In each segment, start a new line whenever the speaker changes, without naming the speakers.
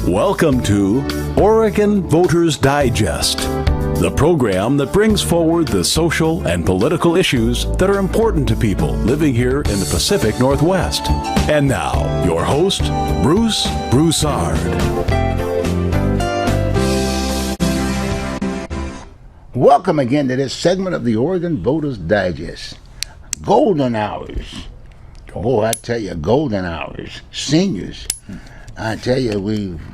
Welcome to Oregon Voters Digest, the program that brings forward the social and political issues that are important to people living here in the Pacific Northwest. And now, your host, Bruce Broussard.
Welcome again to this segment of the Oregon Voters Digest. Golden hours. Oh, I tell you, golden hours. Seniors. I tell you, we've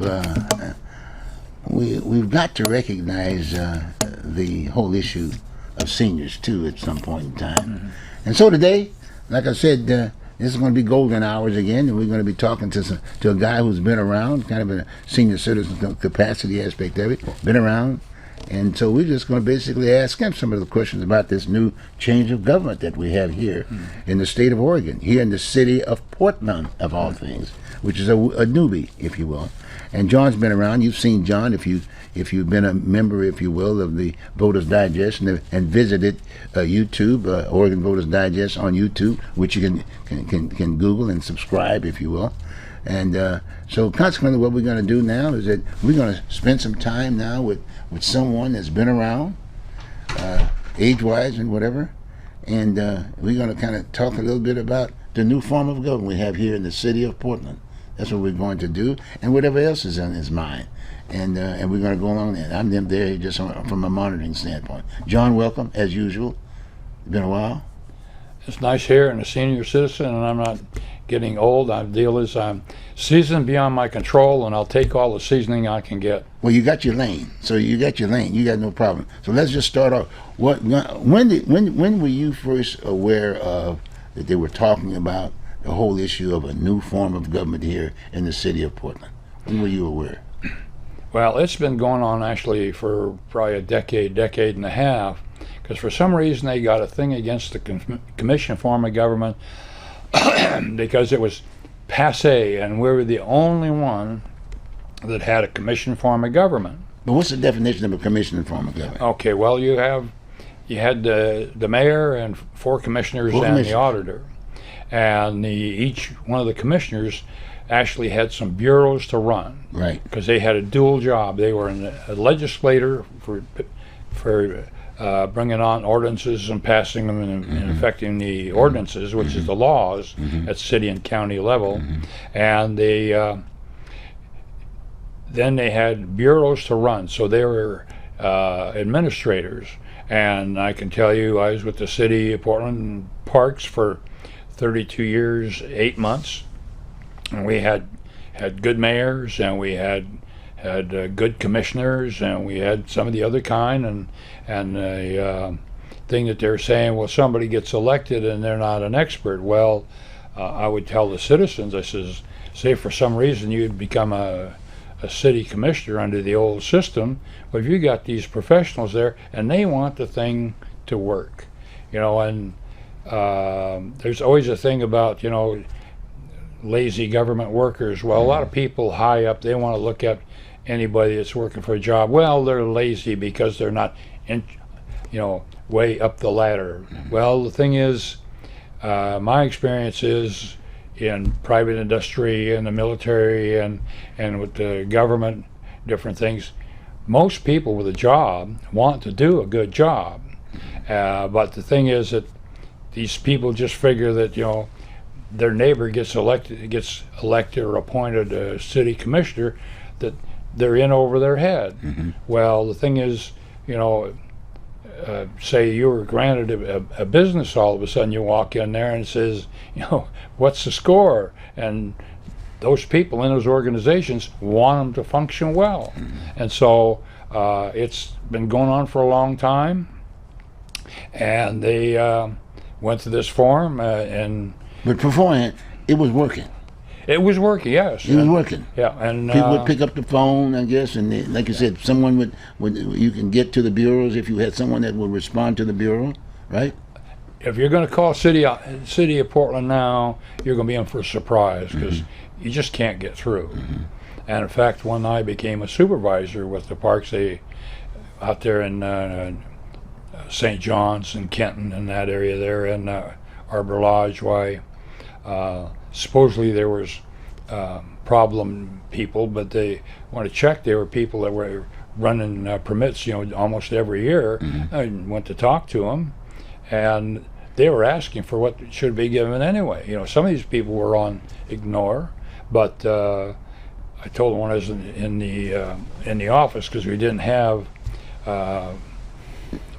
got to recognize the whole issue of seniors too at some point in time. Mm-hmm. And so today, like I said, this is going to be golden hours again, and we're going to be talking to a guy who's been around, kind of in a senior citizen capacity aspect of it, been around. And so we're just going to basically ask him some of the questions about this new change of government that we have here in the state of Oregon, here in the city of Portland, of all things, which is a newbie, if you will. And John's been around. You've seen John if you've been a member, if you will, of the Voters Digest and visited YouTube, Oregon Voters Digest on YouTube, which you can Google and subscribe, if you will. And so consequently what we're going to do now is that we're going to spend some time now with someone that's been around, age-wise and whatever, and we're going to kind of talk a little bit about the new form of government we have here in the city of Portland. That's what we're going to do, and whatever else is on his mind. And we're going to go along there. I'm there just from a monitoring standpoint. John, welcome, as usual. It's been a while.
It's nice here and a senior citizen, and I'm not getting old. The deal is I'm seasoned beyond my control, and I'll take all the seasoning I can get.
Well, you got your lane. So you got your lane. You got no problem. So let's just start off. When were you first aware of that they were talking about the whole issue of a new form of government here in the city of Portland? When were you aware?
Well, it's been going on actually for probably a decade and a half, because for some reason they got a thing against the commission form of government because it was passé, and we were the only one that had a commission form of government.
But what's the definition of a commission form of government?
Okay, well, you had the mayor and four commissioners and the auditor, and each one of the commissioners actually had some bureaus to run,
right? Because
they had a dual job. They were a legislator for bringing on ordinances and passing them and affecting the ordinances, which is the laws at city and county level, and then they had bureaus to run. So they were administrators. And I can tell you, I was with the city of Portland Parks for 32 years, 8 months, and we had good mayors, and we had good commissioners, and we had some of the other kind, and the thing that they're saying, well, somebody gets elected and they're not an expert. Well, I would tell the citizens, I says, say for some reason you'd become a city commissioner under the old system, but if you got these professionals there and they want the thing to work, and there's always a thing about, lazy government workers. Well, a lot of people high up, they want to look at anybody that's working for a job. Well, they're lazy because they're not way up the ladder. Well, the thing is, my experience is in private industry and the military and with the government, different things, most people with a job want to do a good job. But the thing is that these people just figure that, their neighbor gets elected or appointed a city commissioner, that they're in over their head. Well, the thing is, say you were granted a business, all of a sudden you walk in there and it says, what's the score? And those people in those organizations want them to function well. And so it's been going on for a long time, and they went to this forum
But beforehand, it was working.
It was working, yes.
It was working.
Yeah, and
people would pick up the phone, I guess, and like you said, someone would you can get to the bureaus if you had someone that would respond to the bureau, right?
If you're going to call city of Portland now, you're going to be in for a surprise, because you just can't get through. And in fact, when I became a supervisor with the parks, out there in St. John's and Kenton and that area there, and Arbor Lodge, supposedly there was problem people, but they want to check. There were people that were running permits, almost every year. I went to talk to them, and they were asking for what should be given anyway. Some of these people were on ignore, but I told them when I was in the office, because we didn't have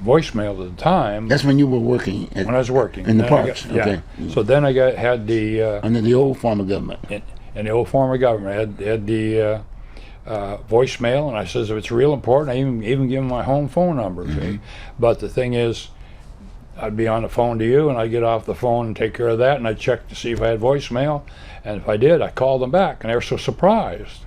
voicemail at the time.
That's when you were working
When I was working
in the
Then I
parks.
got- yeah.
Okay.
So then I had the
Under the old form of government.
in the old form of government. I had the voicemail, and I says if it's real important, I even give them my home phone number. See? But the thing is, I'd be on the phone to you, and I'd get off the phone and take care of that, and I'd check to see if I had voicemail, and if I did, I called them back, and they were so surprised.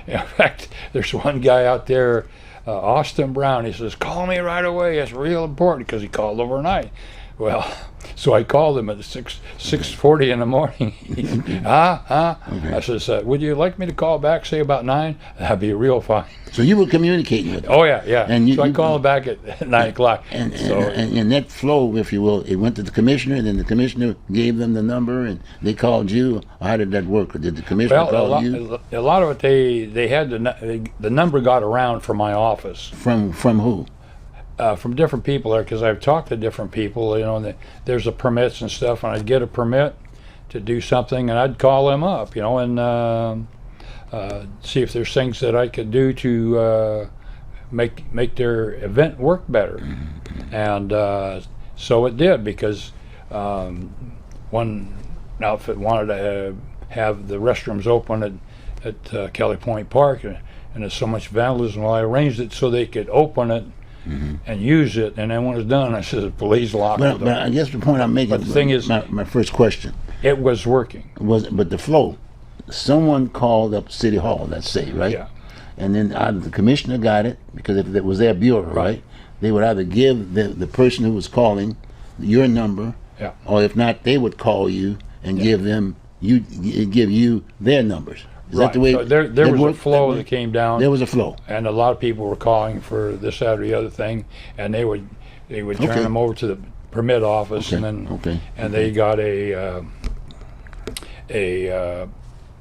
In fact, there's one guy out there, Austin Brown. He says, "Call me right away. It's real important," because he called overnight. Well, so I called him at 6:40 in the morning. I says, "Would you like me to call back, say about 9? That'd be real fine."
So you were communicating with them.
Oh yeah.
And
so I called him back at 9 o'clock.
And that flow, if you will, it went to the commissioner, and then the commissioner gave them the number, and they called you. How did that work? Or did the commissioner call you?
A lot of it, they had the number got around from my office.
From who?
From different people there, because I've talked to different people, and there's the permits and stuff, and I'd get a permit to do something, and I'd call them up, and see if there's things that I could do to make their event work better. And so it did, because one outfit wanted to have the restrooms open at Kelly Point Park, and there's so much vandalism. Well, I arranged it so they could open it and use it, and then when it was done, I said, "Please lock it."
But I guess the point I'm making.
But the thing is,
my first question
it was working.
but the flow. Someone called up City Hall, let's say, right?
Yeah.
And then either the commissioner got it, because if it was their bureau, right? They would either give the person who was calling your number,
Yeah.
or if not, they would call you and give you their numbers. Is that the way?
So there
that
was a
worked
flow
way?
that came down,
There was a flow.
and a lot of people were calling for this, that, or the other thing, and they would turn
Okay.
them over to the permit office, and then they got a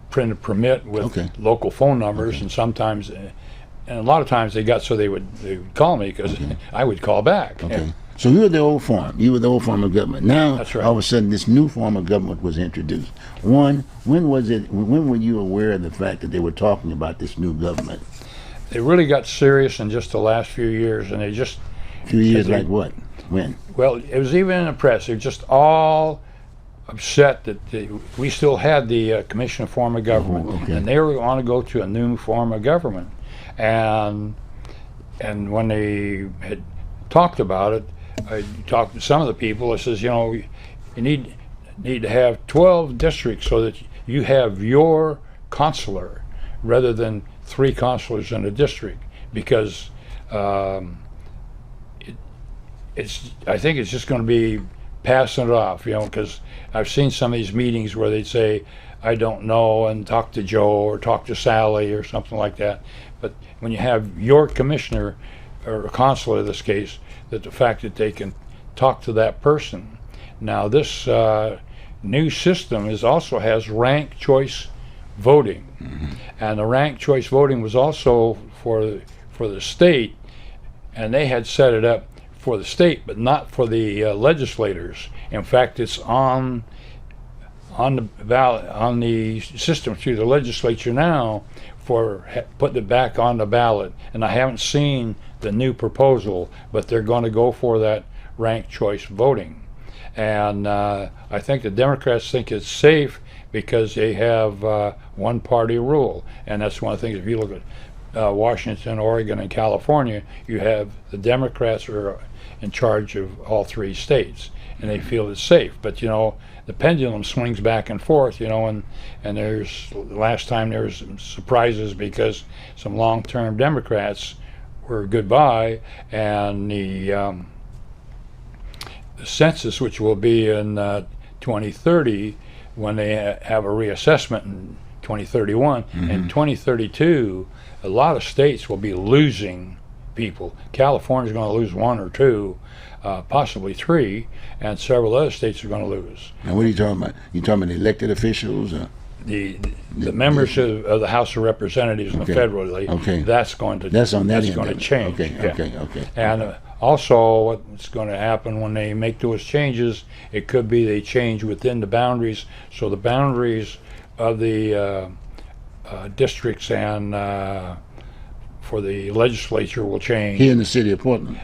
printed permit with local phone numbers, and sometimes, and a lot of times they would call me, because I would call back.
Okay. So you were the old form. You were the old form of government. Now,
That's right.
all of a sudden, this new form of government was introduced. When was it? When were you aware of the fact that they were talking about this new government?
They really got serious in just the last few years, and they just,
A few years, like what? When?
well, it was even in the press. They're just all upset that we still had the commission form of government,
okay.
and they were going to go to a new form of government. And when they had talked about it, I talked to some of the people. I says, you need to have 12 districts so that you have your consular rather than 3 consulars in a district, because I think it's just going to be passing it off, because I've seen some of these meetings where they'd say, "I don't know," and talk to Joe or talk to Sally or something like that. But when you have your commissioner, or a consular in this case, that the fact that they can talk to that person. Now this new system also has ranked choice voting, and the ranked choice voting was also for the state, and they had set it up for the state, but not for the legislators. In fact, it's on the ballot, on the system through the legislature now, for putting it back on the ballot. And I haven't seen the new proposal, but they're going to go for that ranked choice voting. And I think the Democrats think it's safe because they have one party rule, and that's one of the things. If you look at Washington, Oregon, and California, you have the Democrats are in charge of all 3 states, and they feel it's safe. But the pendulum swings back and forth, and there's last time there was some surprises because some long-term Democrats were goodbye, and the census, which will be in 2030, when they have a reassessment in 2031, in 2032, a lot of states will be losing people. California's going to lose 1 or 2, possibly 3, and several other states are going to lose.
Now, what are you talking about? You talking about elected officials?
the members of the House of Representatives and
Okay.
the federally,
Okay.
that's going to
That's on that end
going
of
to
it.
change.
Okay,
yeah.
okay.
And also, what's going to happen when they make those changes? It could be they change within the boundaries, so the boundaries of the districts and for the legislature will change.
Here in the city of Portland.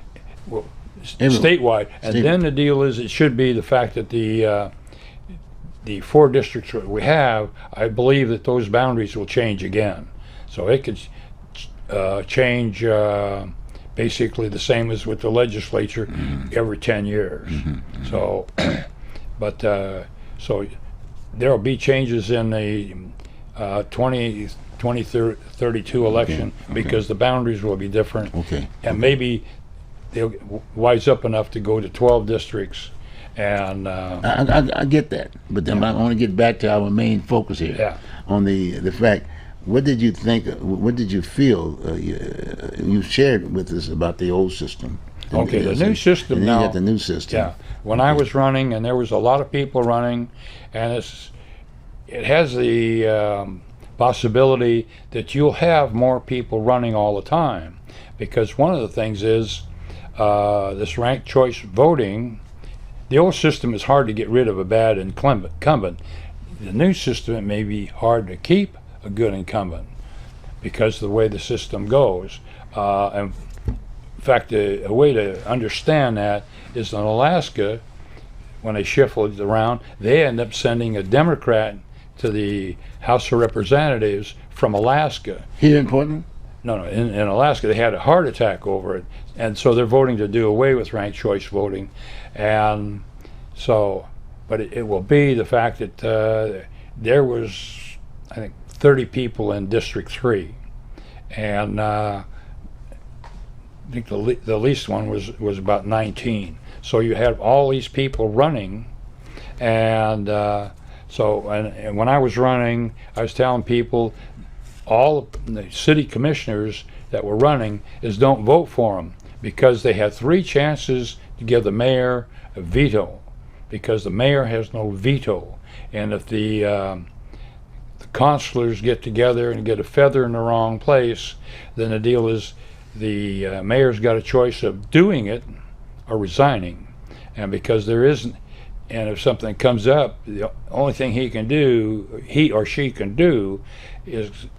Everywhere.
Statewide, and then the deal is it should be the fact that the 4 districts that we have, I believe that those boundaries will change again, so it could change basically the same as with the legislature every 10 years. So, but so there will be changes in the 2032 election because the boundaries will be different,
Okay.
and maybe they'll wise up enough to go to 12 districts, and
I get that, but then I want to get back to our main focus here.
Yeah.
On the fact, what did you think? What did you feel? You shared with us about the old system.
Okay, the new system
and then
now.
you got the new system.
Yeah, when I was running, and there was a lot of people running, and it has the possibility that you'll have more people running all the time, because one of the things is this ranked choice voting. The old system is hard to get rid of a bad incumbent. The new system, it may be hard to keep a good incumbent because of the way the system goes. And in fact, a way to understand that is in Alaska, when they shuffled it around, they end up sending a Democrat to the House of Representatives from Alaska.
Here in Portland.
No, in Alaska, they had a heart attack over it, and so they're voting to do away with ranked choice voting. And so, but it will be the fact that there was, I think, 30 people in District 3, and I think the least one was about 19. So you have all these people running, and and when I was running, I was telling people, all the city commissioners that were running, is don't vote for them, because they had 3 chances to give the mayor a veto, because the mayor has no veto. And if the councilors get together and get a feather in the wrong place, then the deal is the mayor's got a choice of doing it or resigning. And because there isn't, and if something comes up, the only thing he or she can do is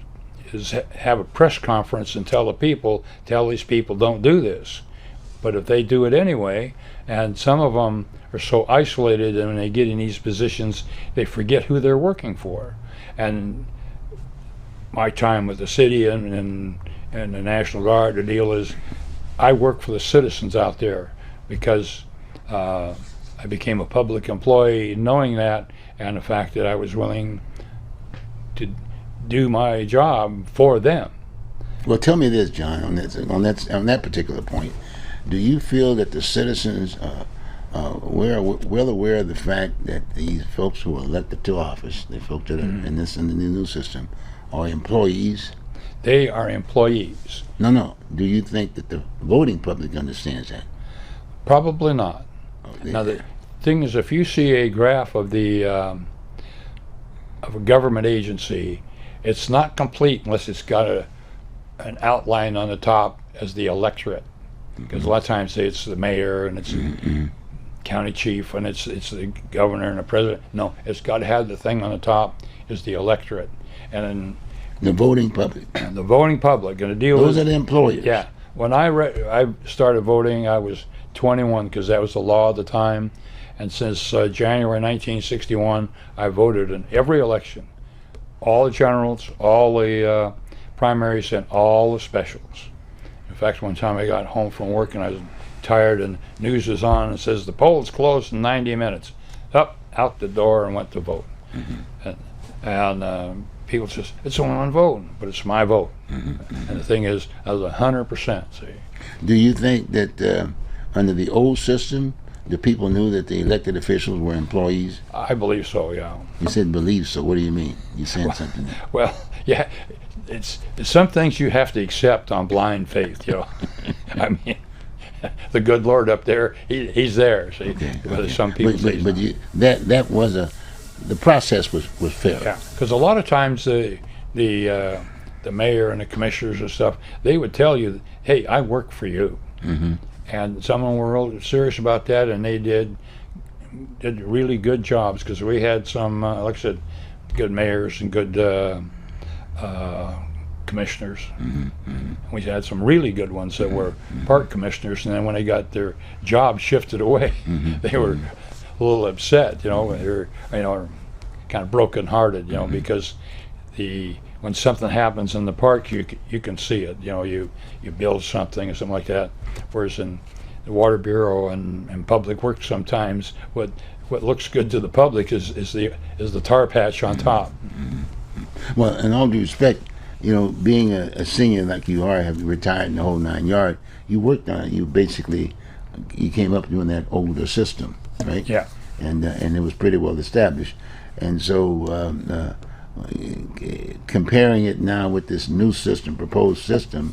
have a press conference and tell these people don't do this. But if they do it anyway, and some of them are so isolated, and when they get in these positions, they forget who they're working for. And my time with the city and the National Guard, the deal is I work for the citizens out there, because I became a public employee knowing that, and the fact that I was willing to do my job for them.
Well, tell me this, John, on that particular point. Do you feel that the citizens we're well aware of the fact that these folks who are elected to office, the folks that are in the new system, are employees?
They are employees.
No. Do you think that the voting public understands that?
Probably not. Now the thing is, if you see a graph of of a government agency, it's not complete unless it's got an outline on the top as the electorate. Because a lot of times say it's the mayor and it's the county chief and it's the governor and the president. No, it's got to have the thing on the top is the electorate. And then
the voting public.
the voting public, and the deal
Those
is,
are the employers.
yeah. When I started voting, I was 21 because that was the law at the time. And since January 1961, I voted in every election, all the generals, all the primaries, and all the specials. In fact, one time I got home from work and I was tired, and news was on and says the polls closed in 90 minutes. Up, out the door, and went to vote. And people says it's only one vote, but it's my vote. And the thing is, I was 100%. See.
Do you think that under the old system, the people knew that the elected officials were employees?
I believe so. Yeah.
You said believe, so what do you mean? You saying something?
Well, yeah. It's some things you have to accept on blind faith. You know. I mean, the good Lord up there, he's there. See,
Okay.
whether some people say
but that was the process was fair.
Yeah, because a lot of times the mayor and the commissioners and stuff, they would tell you, "Hey, I work for you," and some of them were real serious about that, and they did really good jobs because we had some, like I said, good mayors and good commissioners. We had some really good ones that were park commissioners, and then when they got their job shifted away, they were a little upset. They're kind of broken-hearted. Because when something happens in the park, you can see it. You build something or something like that. Whereas in the Water Bureau and Public Works, sometimes what looks good to the public is the tar patch on top.
Well, in all due respect, being a senior like you are, have retired in the whole 9 yards, you worked on it. You came up doing that older system, right?
Yeah.
And it was pretty well established. And so comparing it now with this new system, proposed system,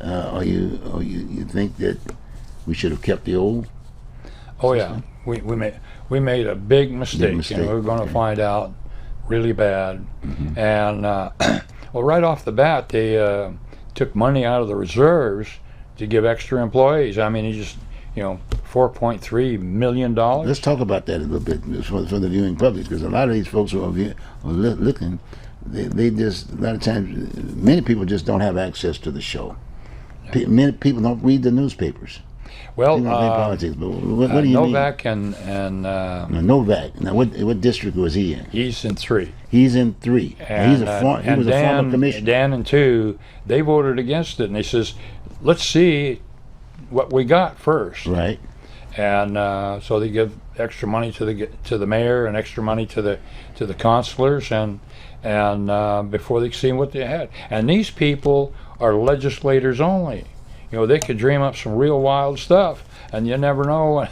you think that we should have kept the old?
Oh system? Yeah, we made a big mistake. We're going to find out really bad, and well, right off the bat, they took money out of the reserves to give extra employees. I mean, $4.3 million.
Let's talk about that a little bit for the viewing public, because a lot of these folks who are looking, they just, a lot of times, many people just don't have access to the show. Many people don't read the newspapers.
Well,
politics, but what do you
Novak
mean?
and
Novak. Now, what district was he in?
He's in 3.
He's in 3.
And,
he was a former commissioner.
Dan in 2, they voted against it, and he says, "Let's see what we got first."
Right.
And so they give extra money to the mayor and extra money to the councilors, and before they see what they had. And these people are legislators only. They could dream up some real wild stuff, and you never know.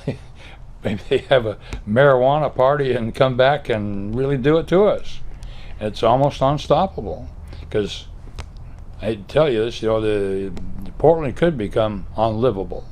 Maybe they have a marijuana party and come back and really do it to us. It's almost unstoppable, because I tell you this, the Portland could become unlivable.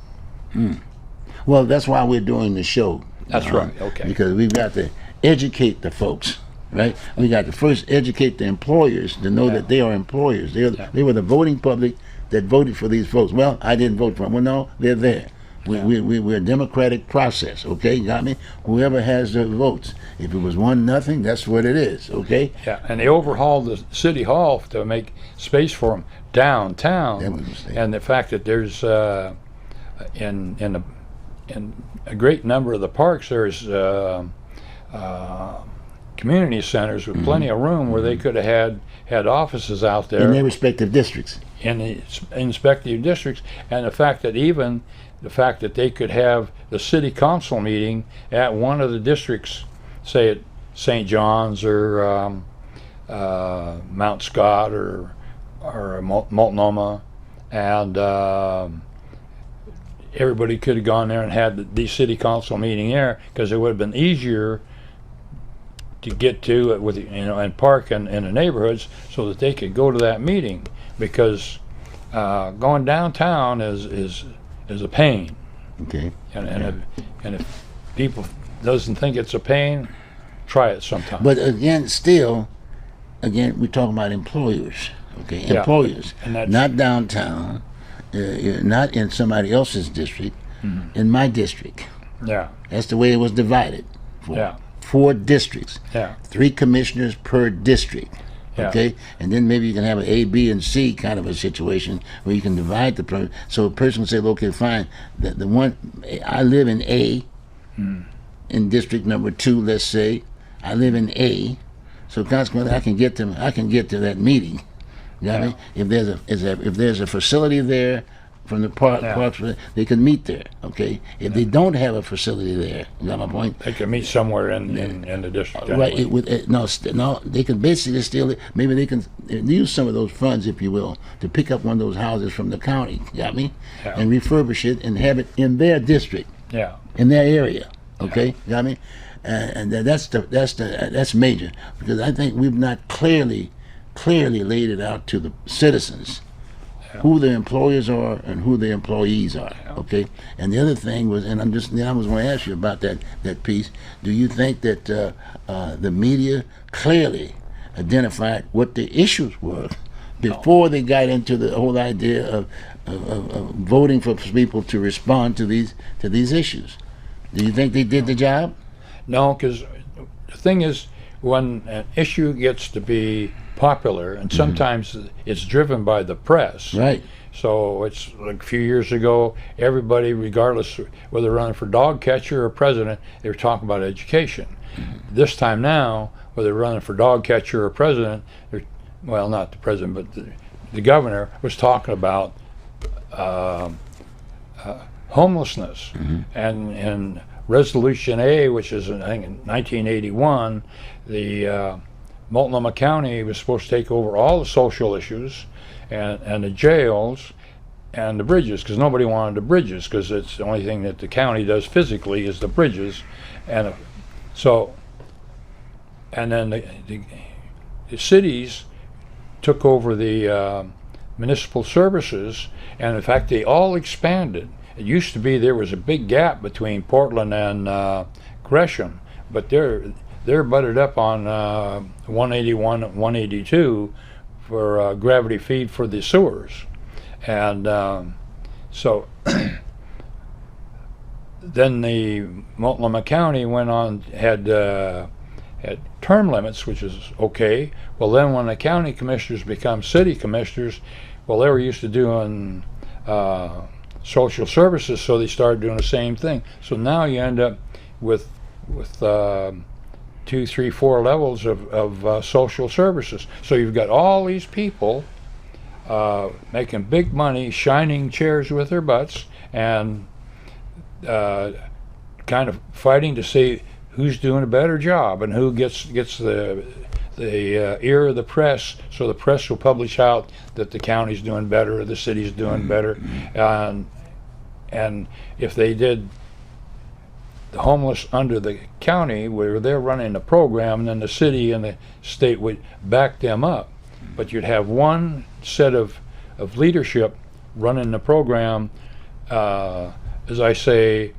Well, that's why we're doing the show.
That's right. Okay.
Because we've got to educate the folks, right? We got to first educate the employers to know that they are employers. They were the voting public that voted for these folks. Well, I didn't vote for them. Well, no, they're there. We're a democratic process, okay? You got me? Whoever has the votes. If it was 1-0, that's what it is, okay?
Yeah, and they overhauled the city hall to make space for them downtown.
That was a mistake.
And the fact that there's in a great number of the parks, there's community centers with plenty of room where they could have had offices out there
In their respective districts.
in the respective districts, and the fact that they could have the city council meeting at one of the districts, say at St. John's or Mount Scott or Multnomah, and everybody could have gone there and had the city council meeting there, because it would have been easier to get to it and park in the neighborhoods so that they could go to that meeting, because going downtown is a pain.
Okay.
And if people doesn't think it's a pain, try it sometime.
But again, we're talking about employers, okay?
Yeah.
Employers,
And that's-
not downtown, not in somebody else's district, in my district.
Yeah,
That's the way it was divided.
yeah,
4 districts,
yeah,
3 commissioners per district.
Yeah.
Okay, and then maybe you can have an A, B, and C kind of a situation where you can divide the person. So a person can say, "Okay, fine. The one I live in A, in district number 2, let's say, I live in A, so consequently I can get to that meeting. You know what I mean? If there's a facility there from the parks, they can meet there. Okay, if they don't have a facility there, you got my point.
they can meet somewhere in the district.
Right.
Anyway.
No. They can basically steal it. Maybe they can use some of those funds, if you will, to pick up one of those houses from the county. Got me?
Yeah.
And refurbish it and have it in their district,
Yeah,
in their area. Okay. Got me? And that's major, because I think we've not clearly laid it out to the citizens who the employers are and who the employees are. Okay, and the other thing was, and I was going to ask you about that piece. Do you think that the media clearly identified what the issues were before they got into the whole idea of voting for people to respond to these issues? Do you think they did the job?
No, because the thing is, when an issue gets to be popular, and sometimes it's driven by the press.
Right.
So it's like a few years ago, everybody, regardless whether they're running for dog catcher or president, they were talking about education. This time now, whether they're running for dog catcher or president, well, not the president, but the governor was talking about homelessness. And Resolution A, which is, I think, in 1981, the Multnomah County was supposed to take over all the social issues and the jails and the bridges, because nobody wanted the bridges, because it's the only thing that the county does physically is the bridges. And so, and then the cities took over the municipal services, and in fact they all expanded. It used to be there was a big gap between Portland and Gresham, but they're butted up on 181 and 182 for gravity feed for the sewers. And so then the Multnomah County went on, had term limits, which is okay. Well, then when the county commissioners become city commissioners, well, they were used to doing social services, so they started doing the same thing. So now you end up with 2, 3, 4 levels of social services. So you've got all these people making big money, shining chairs with their butts, and kind of fighting to see who's doing a better job and who gets the ear of the press, so the press will publish out that the county's doing better or the city's doing better. And if they did the homeless under the county, where they're running the program, and then the city and the state would back them up. But you'd have one set of leadership running the program. As I say,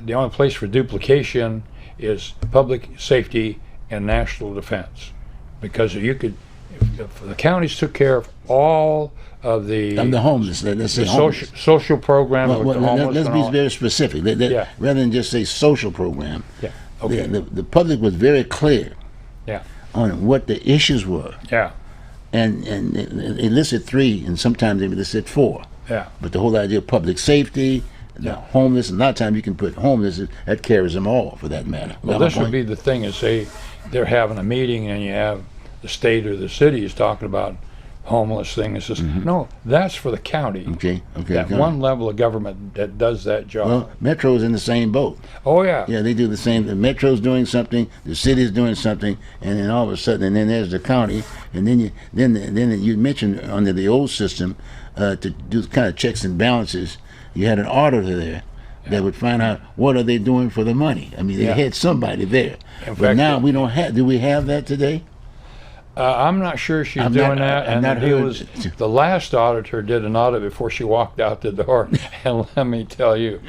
the only place for duplication is public safety and national defense, because you could, if the counties took care of all of the
homeless, let's say
social program,
well,
with the homeless,
let's be very specific. Rather than just say social program.
Yeah. Okay.
The public was very clear.
Yeah.
On what the issues were.
Yeah.
And they listed 3, and sometimes they listed 4.
Yeah.
But the whole idea of public safety, the homeless, and a lot of times you can put homeless, that carries them all, for that matter.
Well, this would be the thing, is they're having a meeting and you have the state or the city is talking about homeless thing. It says, no, that's for the county.
Okay.
That one level of government that does that job.
Well, Metro's in the same boat.
Oh, yeah.
Yeah, they do the same. The Metro's doing something, the city's doing something, and then all of a sudden, and then there's the county, and then you mentioned under the old system to do kind of checks and balances. You had an auditor there that would find out what are they doing for the money. I mean, they had somebody there. But now we don't have. Do we have that today?
I'm not sure she's doing that. And the last auditor did an audit before she walked out the door. And let me tell you,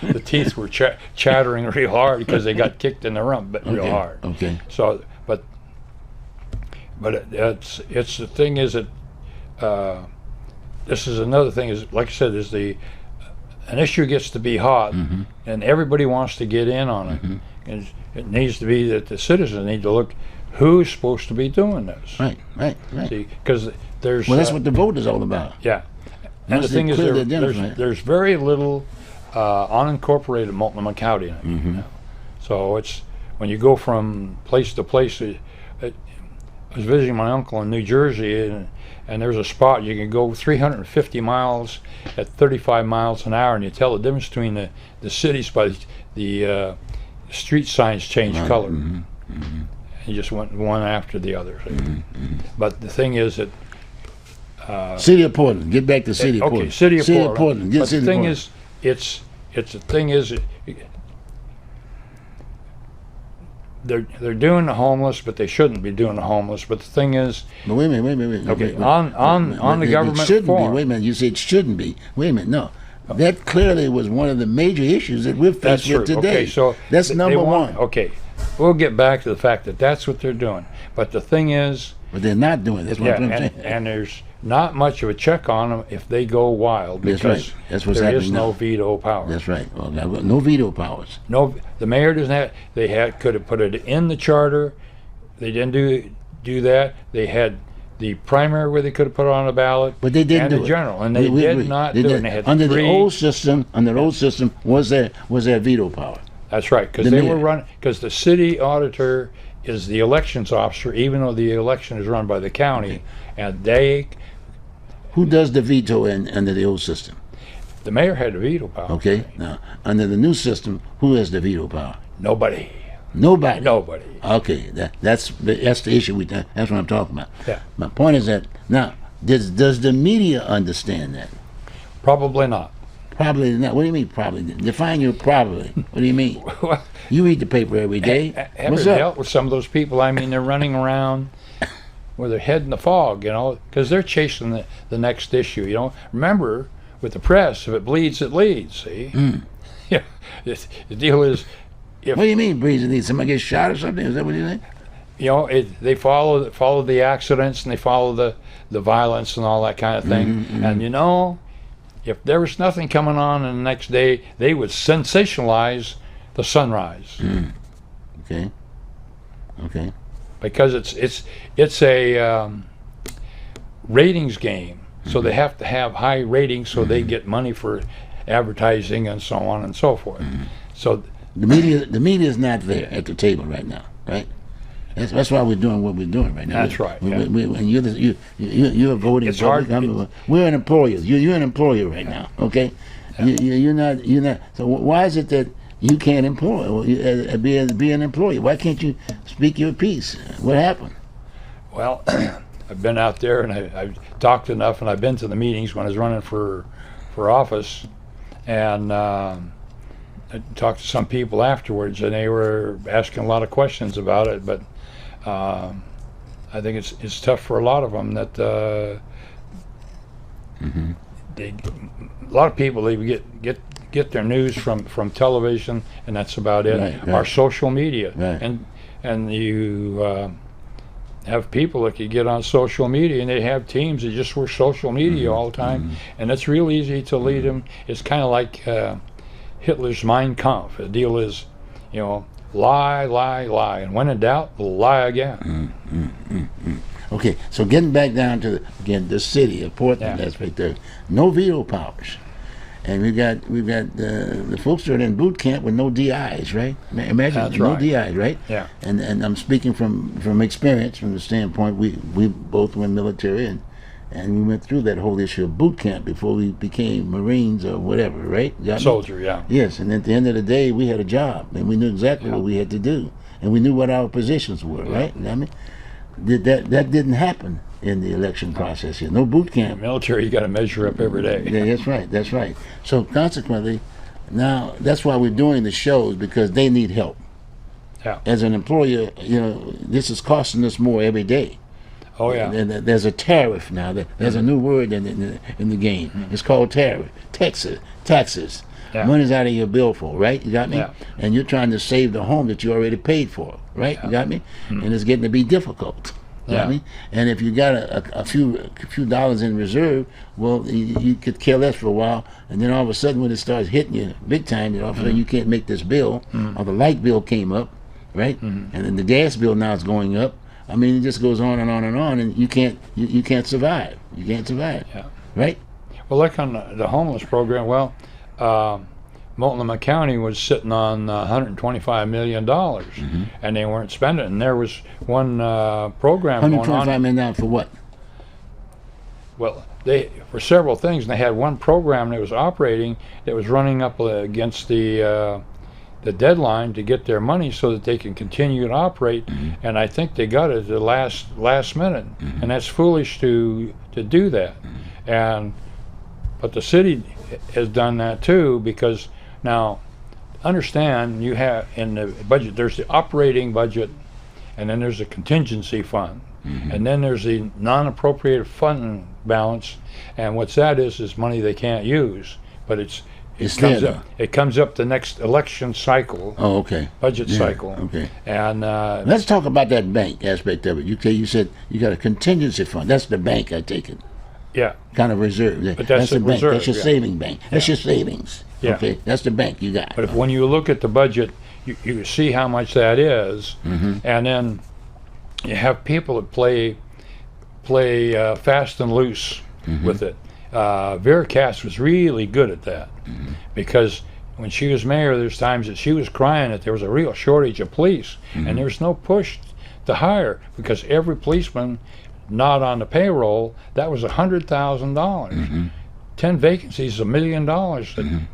the teeth were chattering real hard because they got kicked in the rump, but real hard.
Okay.
So, but it's the thing is that this is another thing, is like I said, is an issue gets to be hot, and everybody wants to get in on it. And it needs to be that the citizens need to look who's supposed to be doing this.
Right.
See, because there's
that's what the vote is all about.
Yeah, and the thing is, there's very little unincorporated Multnomah County in it. You know? So it's when you go from place to place. I was visiting my uncle in New Jersey, and there's a spot you can go 350 miles at 35 miles an hour, and you tell the difference between the cities by the street signs change color. You just went one after the other. But the thing is that
City of Portland. Get back to City of Portland.
Okay, City of Portland.
Get
but
City
the thing
of Portland.
is, the thing is, they're doing the homeless, but they shouldn't be doing the homeless. But the thing is,
But wait a minute.
okay,
wait.
on the
It
government
shouldn't
form.
be. Wait a minute. You said it shouldn't be. Wait a minute. No. That clearly was one of the major issues that we're
That's
faced with
true.
today.
Okay, so
that's
they
number
want-
one.
Okay, we'll get back to the fact that that's what they're doing. But the thing is,
But they're not doing it. That's what
yeah,
I'm saying.
and there's not much of a check on them if they go wild
That's
because
right. That's what's
there is
happening
no
now.
veto power.
That's right. Well, no veto powers.
No, the mayor doesn't have. They could have put it in the charter. They didn't do that. They had the primary where they could have put it on a ballot,
But they didn't
and
do
the
it.
general, and they did
agree.
not
They
do it.
did.
And they had
Under
three.
the old system, was there veto power?
That's right, because
the
they
mayor.
were running. Because the city auditor is the elections officer, even though the election is run by the county, and
Who does the veto under the old system?
the mayor had the veto power.
Okay. Now, under the new system, who has the veto power?
Nobody.
Nobody.
Nobody.
Okay, that's the issue. That's what I'm talking about.
Yeah.
My point is that now, does the media understand that?
Probably not.
Probably not. What do you mean? Probably. Define your probably. What do you mean? You read the paper every day.
Ever
What's up?
dealt with some of those people? I mean, they're running around with their head in the fog, because they're chasing the next issue. Remember, with the press, if it bleeds, it leads. See? Yeah. The deal is,
What do you mean, breeze? Need somebody get shot or something? Is that what you think?
they follow the accidents and they follow the violence and all that kind of thing. And if there was nothing coming on and the next day, they would sensationalize the sunrise
Okay.
because it's a ratings game. So they have to have high ratings so they get money for advertising and so on and so forth. So
The media is not there at the table right now, right? That's why we're doing what we're doing right now.
That's right,
And you're a voting
It's hard.
public. We're an employer. You're an employer right now. Okay. You're not. So why is it that you can't employ or be an employee? Why can't you speak your piece? What happened?
Well, I've been out there and I've talked enough, and I've been to the meetings when I was running for office, and I talked to some people afterwards, and they were asking a lot of questions about it. But I think it's tough for a lot of them that a lot of people they get their news from television, and that's about it.
Right.
Or social media,
Right.
and you have people that could get on social media, and they have teams that just work social media all the time, and it's real easy to lead them. It's kind of like Hitler's Mein Kampf. The deal is, lie, lie, lie, and when in doubt, lie again.
Okay, so getting back down to the city of Portland,
Yeah.
that's right there. No veto powers, and we've got the folks that are in boot camp with no DIs, right? Imagine
That's
no
right.
DIs, right?
Yeah.
And I'm speaking from experience, from the standpoint we both were military and we went through that whole issue of boot camp before we became Marines or whatever, right? Got me?
Soldier, yeah.
Yes, and at the end of the day, we had a job, and we knew exactly what we had to do, and we knew what our positions were, right? I mean, that didn't happen in the election process here. No boot camp.
Military, you got to measure up every day.
Yeah, that's right. That's right. So consequently, now that's why we're doing the shows, because they need help.
Yeah.
As an employer, this is costing us more every day.
Oh yeah.
And there's a tariff now. There's a new word in the game. It's called tariff. Taxes.
Yeah.
Money's out of your bill for, right? You got me?
Yeah.
And you're trying to save the home that you already paid for, right? You got me? And it's getting to be difficult. You got
Yeah.
me? And if you got a few dollars in reserve, well, you could care less for a while, and then all of a sudden when it starts hitting you big time, all of a sudden you can't make this bill, or the light bill came up, right? And then the gas bill now is going up. I mean, it just goes on and on and on, and you can't survive. You can't survive,
Yeah.
right?
Well, like on the homeless program, Multnomah County was sitting on $125 million, and they weren't spending it. And there was one program going on.
$125 million for what?
Well, for several things, and they had one program that was operating that was running up against the deadline to get their money so that they can continue to operate. And I think they got it at the last minute, and that's foolish to do that. But the city has done that too, because now understand you have in the budget, there's the operating budget, and then there's a contingency fund, and then there's the non-appropriated fund balance, and what's that is money they can't use, but it comes
there,
up. It comes up the next election cycle,
Oh, okay.
budget
Yeah,
cycle,
okay.
and
Let's talk about that bank aspect of it. You said you got a contingency fund. That's the bank, I take it.
yeah,
Kind of reserve.
But that's
the
the
bank.
reserve,
That's your
yeah.
saving bank. That's your savings.
Yeah.
Okay. That's the bank you got.
but if, when you look at the budget, you see how much that is, and then you have people that play fast and loose with it. Vera Cass was really good at that because when she was mayor, there's times that she was crying that there was a real shortage of police, and there's no push to hire because every policeman not on the payroll, that was $100,000. 10 vacancies, $1 million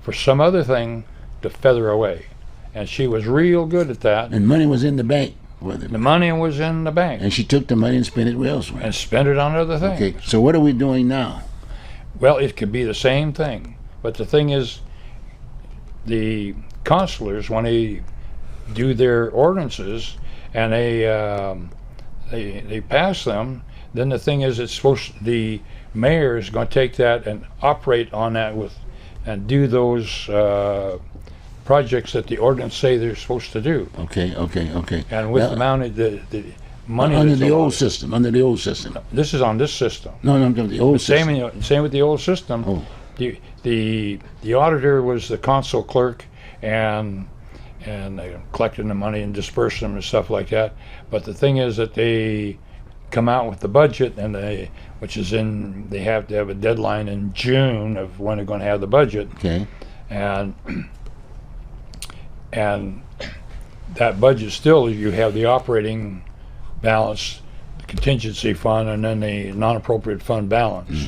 for some other thing to feather away. And she was real good at that.
And money was in the bank with it.
The money was in the bank
And she took the money and spent it elsewhere.
and spent it on other things.
Okay. So what are we doing now?
Well, it could be the same thing. But the thing is, the consulars, when they do their ordinances and they pass them, then the thing is, the mayor is going to take that and operate on that and do those projects that the ordinance say they're supposed to do.
Okay.
And with
Well,
the amount of the money
under
that's
the old
allotted.
system. Under the old system.
This is on this system.
No, I'm talking the old system.
Same with the old system.
Oh.
The auditor was the consul clerk, and they collected the money and dispersed them and stuff like that. But the thing is that they come out with the budget, and they have to have a deadline in June of when they're going to have the budget,
Okay.
and that budget still, you have the operating balance, the contingency fund, and then the non-appropriate fund balance.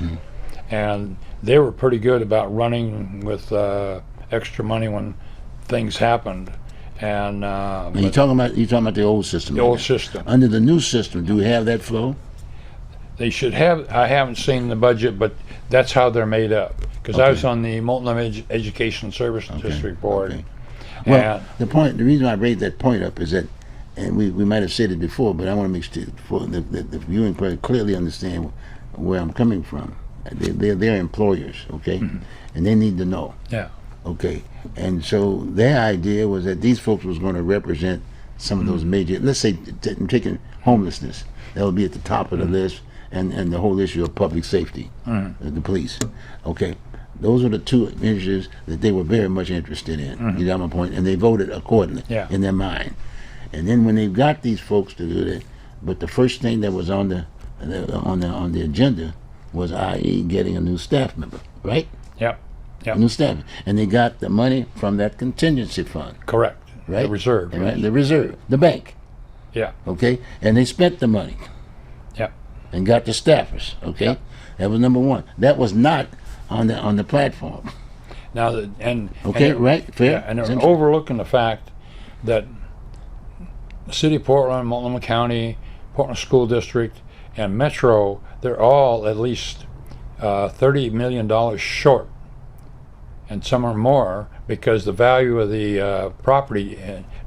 And they were pretty good about running with extra money when things happened. And
And you're talking about the old system.
the
right
old
now.
system,
Under the new system, do we have that flow?
they should have. I haven't seen the budget, but that's how they're made up. Because I was
Okay.
on the Multnomah Education Service District Board.
Okay. Well,
And
the reason I raised that point up is that, and we might have said it before, but I want to make sure the viewing person clearly understand where I'm coming from. They're employers, okay, and they need to know,
yeah,
okay. And so their idea was that these folks was going to represent some of those major, let's say, taking homelessness, that would be at the top of the list, and the whole issue of public safety, the police, okay. Those are the two issues that they were very much interested in. You got my point, and they voted accordingly in their mind. And then when they got these folks to do that, but the first thing that was on the agenda was, i.e., getting a new staff member, right?
yep,
A new staff, and they got the money from that contingency fund,
correct.
right?
The reserve,
right? The reserve, the bank,
yeah,
okay? And they spent the money
yep.
and got the staffers, okay?
Yep.
That was number one. That was not on the platform.
Now,
Okay, right? Fair?
Yeah, and they're
Essentially.
overlooking the fact that the city of Portland, Multnomah County, Portland School District, and Metro, they're all at least $30 million short, and some are more because the value of the property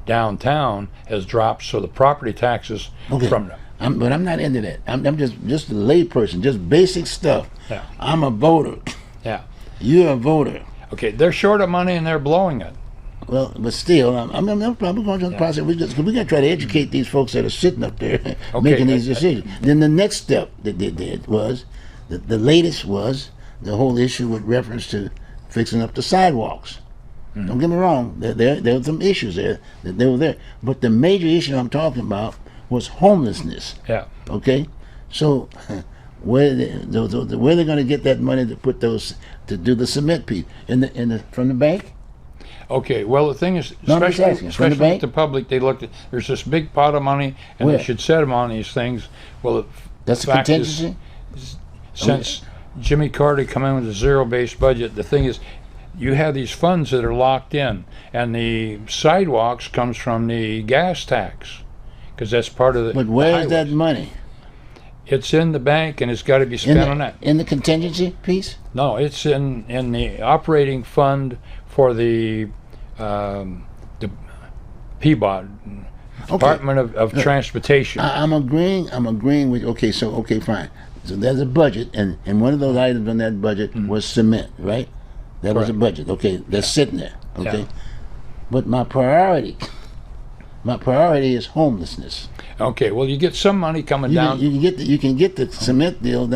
downtown has dropped, so the property taxes
Okay. But I'm not into that. I'm just a layperson, just basic stuff.
Yeah.
I'm a voter.
Yeah.
You're a voter.
Okay, they're short of money and they're blowing it.
Well, but still, I'm going through the process. We got to try to educate these folks that are sitting up there making these decisions. Then the next step that they did was, the latest was the whole issue with reference to fixing up the sidewalks. Don't get me wrong, there were some issues there that they were there. But the major issue I'm talking about was homelessness.
Yeah.
Okay? So where they're going to get that money to put those, to do the cement piece? From the bank?
Okay, well, the thing is,
No, I'm just asking. From the
especially
bank?
with the public, they looked at, there's this big pot of money, and
Where?
they should set them on these things. Well,
That's
the
the
fact is,
contingency?
since Jimmy Carter come in with a zero-based budget, the thing is, you have these funds that are locked in, and the sidewalks comes from the gas tax, because that's part of the
But where's that
highways.
money?
It's in the bank, and it's got to be spent on that.
In the contingency piece?
No, it's in the operating fund for the the PBOT, Department of Transportation.
I'm agreeing with. Okay, so okay, fine. So there's a budget, and one of those items on that budget was cement, right? That was a budget. Okay, that's sitting there. Okay,
Yeah.
but my priority is homelessness.
Okay, well, you get some money coming down.
You can get the cement deal,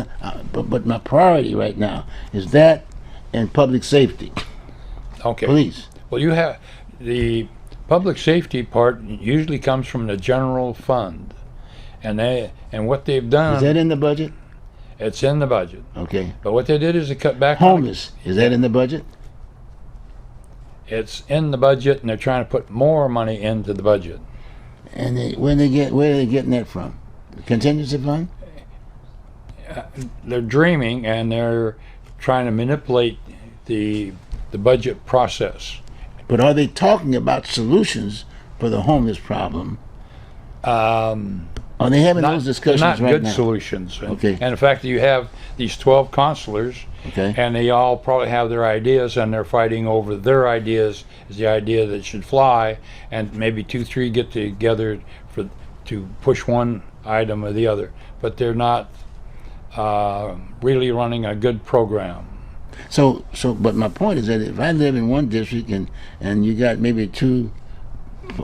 but my priority right now is that and public safety.
Okay.
Police.
Well, you have the public safety part usually comes from the general fund, and what they've done.
Is that in the budget?
It's in the budget.
Okay.
But what they did is they cut back on
Homeless. Is that in the budget?
it's in the budget, and they're trying to put more money into the budget.
And where are they getting that from? The contingency fund?
They're dreaming, and they're trying to manipulate the budget process.
But are they talking about solutions for the homeless problem? Are they having those discussions
not
right
good
now?
solutions.
Okay.
And in fact, you have these 12 counselors,
Okay.
and they all probably have their ideas, and they're fighting over their ideas is the idea that should fly, and maybe 2-3 get together to push one item or the other. But they're not really running a good program.
But my point is that if I live in one district and you got maybe two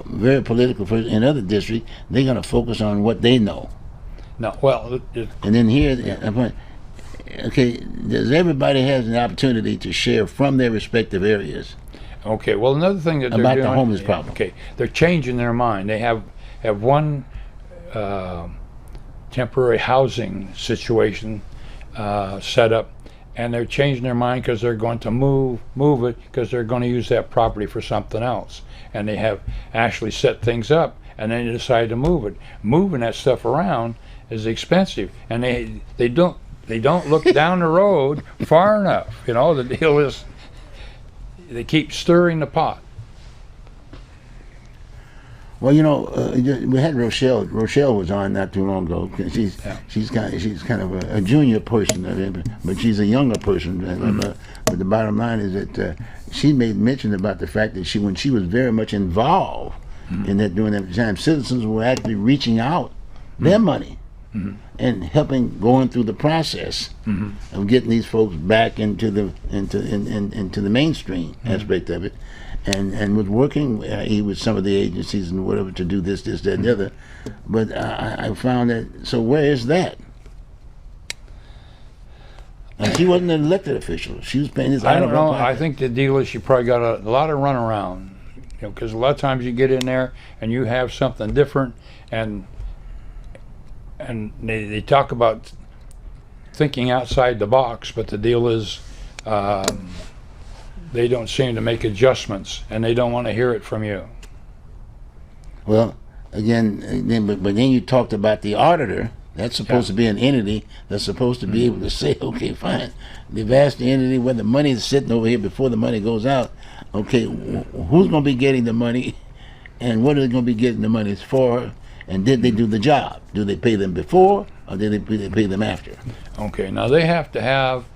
very political person in another district, they're going to focus on what they know.
No, well,
And then here, okay, does everybody has an opportunity to share from their respective areas?
okay. Well, another thing that they're
About
doing,
the homeless problem.
Okay, they're changing their mind. They have one temporary housing situation set up, and they're changing their mind because they're going to move it because they're going to use that property for something else. And they have actually set things up, and then they decide to move it. Moving that stuff around is expensive, and they don't look down the road far enough. You know, the deal is they keep stirring the pot.
Well, you know, we had Rochelle. Rochelle was on not too long ago. She's kind of a junior person, but she's a younger person. But the bottom line is that she made mention about the fact that when she was very much involved in that during that time, citizens were actually reaching out their money and helping going through the process of getting these folks back into the mainstream aspect of it. And was working with some of the agencies and whatever to do this, that, and the other. But I found that, so where is that? And she wasn't an elected official. She was paying this
I
out
don't
of her
know.
pocket.
I think the deal is she probably got a lot of runaround. You know, because a lot of times you get in there and you have something different, and they talk about thinking outside the box, but the deal is they don't seem to make adjustments, and they don't want to hear it from you.
Well, again, but then you talked about the auditor. That's supposed to be an entity that's supposed to be able to say, okay, fine, they've asked the entity where the money is sitting over here before the money goes out. Okay, who's going to be getting the money, and what are they going to be getting the money for, and did they do the job? Do they pay them before, or did they pay them after?
Okay, now they have to have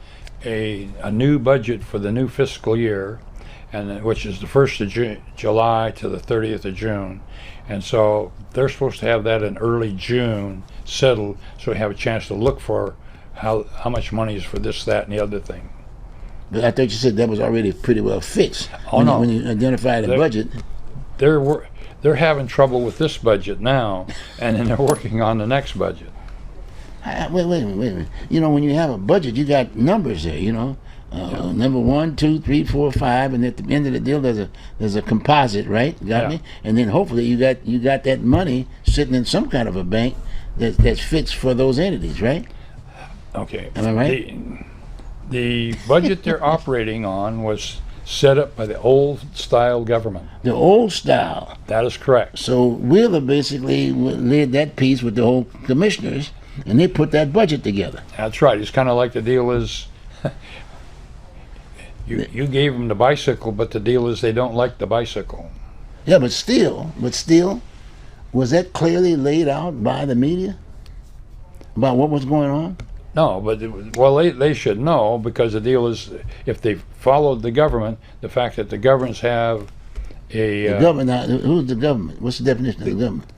a new budget for the new fiscal year, and which is the 1st of July to the 30th of June. And so they're supposed to have that in early June settled, so we have a chance to look for how much money is for this, that, and the other thing.
But I thought you said that was already pretty well fixed.
Oh, no.
When you identify the budget.
They're having trouble with this budget now, and then they're working on the next budget.
Wait a minute. You know, when you have a budget, you got numbers there. You know, number 1, 2, 3, 4, 5, and at the end of the deal, there's a composite, right? Got me? And then hopefully you got that money sitting in some kind of a bank that fits for those entities, right?
Okay.
Am I right?
The budget they're operating on was set up by the old style government.
The old style.
That is correct.
So Wheeler basically led that piece with the whole commissioners, and they put that budget together.
That's right. It's kind of like the deal is you gave them the bicycle, but the deal is they don't like the bicycle.
Yeah, but still, was that clearly laid out by the media about what was going on?
No, but they should know, because the deal is if they followed the government, the fact that the governments have
The government. Now, who's the government? What's the definition of the government?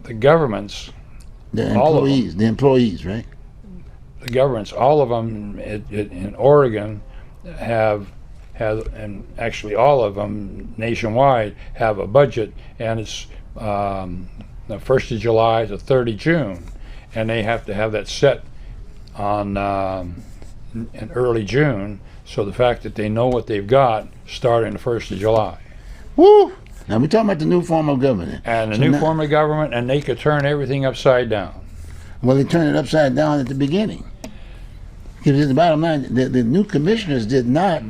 the governments,
The
all of them.
employees. The employees, right?
the governments, all of them in Oregon have, and actually all of them nationwide have a budget, and it's the 1st of July to 30 June, and they have to have that set on in early June. So the fact that they know what they've got starting the 1st of July.
Woo! Now we're talking about the new form of government.
And a
So
new
now-
form of government, and they could turn everything upside down.
Well, they turned it upside down at the beginning. Because the bottom line, the new commissioners did not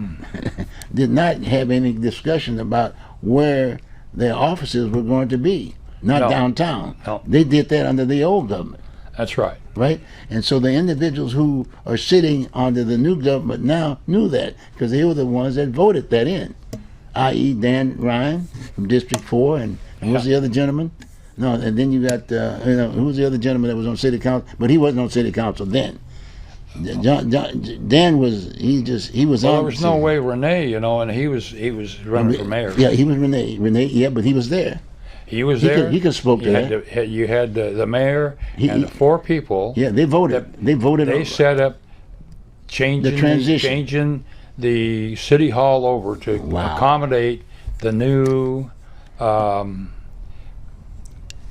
did not have any discussion about where their offices were going to be. Not
No.
downtown.
No.
They did that under the old government,
That's right.
right? And so the individuals who are sitting under the new government now knew that because they were the ones that voted that in, i.e. Dan Ryan from District 4, and who's the other gentleman? No, and then you got who was the other gentleman that was on city council? But he wasn't on city council then. Dan was he was
Well,
on.
there was
the
no
city.
way Renee, and he was running for mayor.
Yeah, he was Renee. Yeah, but he was there.
He was
He
there.
could- he could spoke to that.
You had the mayor
He-
and the 4 people.
Yeah, they voted. They voted.
They set up changing
The transition.
changing the city hall over to
Wow.
accommodate the new